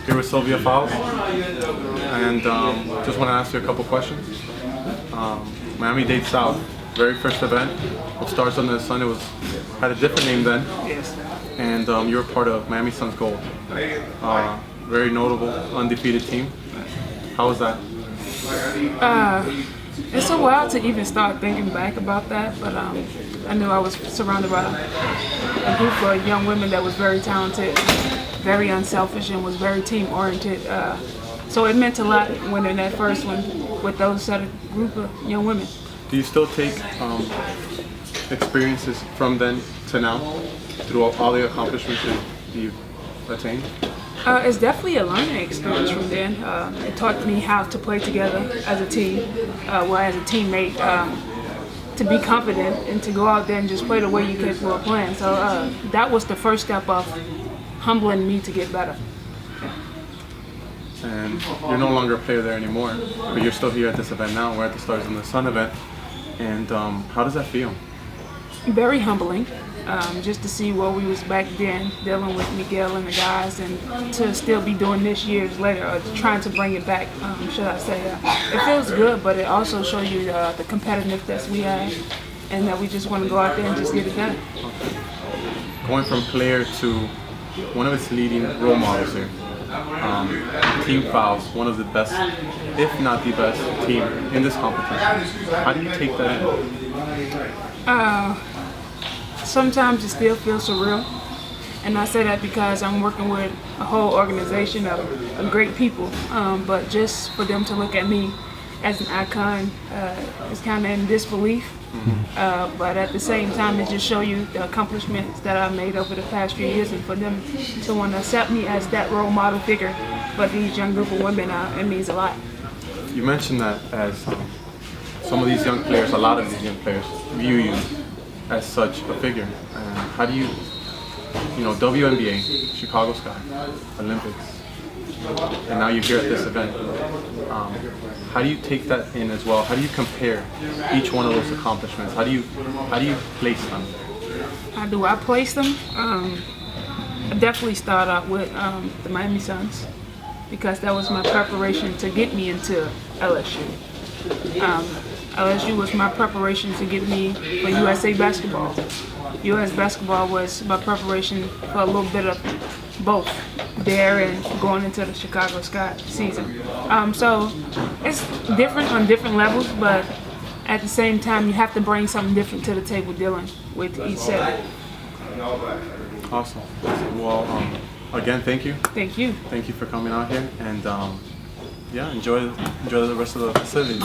Here with Sylvia Fowles, and just want to ask you a couple questions. Miami-Dade South, very first event of Stars Under the Sun. It had a different name then. Yes. And you were part of Miami Suns Gold. Very notable, undefeated team. How was that? It's a while to even start thinking back about that, but I knew I was surrounded by a group of young women that was very talented, very unselfish, and was very team-oriented. So it meant a lot winning that first one with those set of group of young women. Do you still take experiences from then to now through all the accomplishments that you've attained? It's definitely a learning experience from then. It taught me how to play together as a team, as a teammate, to be confident and to go out there and just play the way you're capable of playing. So that was the first step of humbling me to get better. And you're no longer a player there anymore, but you're still here at this event now. We're at the Stars in the Sun event. And how does that feel? Very humbling, just to see where we was back then, dealing with Miguel and the guys, and to still be doing this years later, or trying to bring it back, should I say. It feels good, but it also shows you the competitiveness we have, and that we just want to go out there and just get it done. Okay. Going from player to one of its leading role models here. Team Fowles, one of the best, if not the best team in this competition. How do you take that in? Sometimes it still feels surreal, and I say that because I'm working with a whole organization of great people, but just for them to look at me as an icon is kind of in disbelief. But at the same time, it just shows you the accomplishments that I've made over the past few years, and for them to want to accept me as that role model figure for these young group of women, it means a lot. You mentioned that as some of these young players, a lot of these young players view you as such a figure. How do you WNBA, Chicago Sky, Olympics, and now you're here at this event. How do you take that in as well? How do you compare each one of those accomplishments? How do you place them? How do I place them? I definitely start off with the Miami Suns, because that was my preparation to get me into LSU. LSU was my preparation to get me for USA basketball. US basketball was my preparation for a little bit of both there and going into the Chicago Sky season. So it's different on different levels, but at the same time, you have to bring something different to the table dealing with each set. Awesome. Well, again, thank you. Thank you. Thank you for coming out here, and yeah, enjoy the rest of the facility.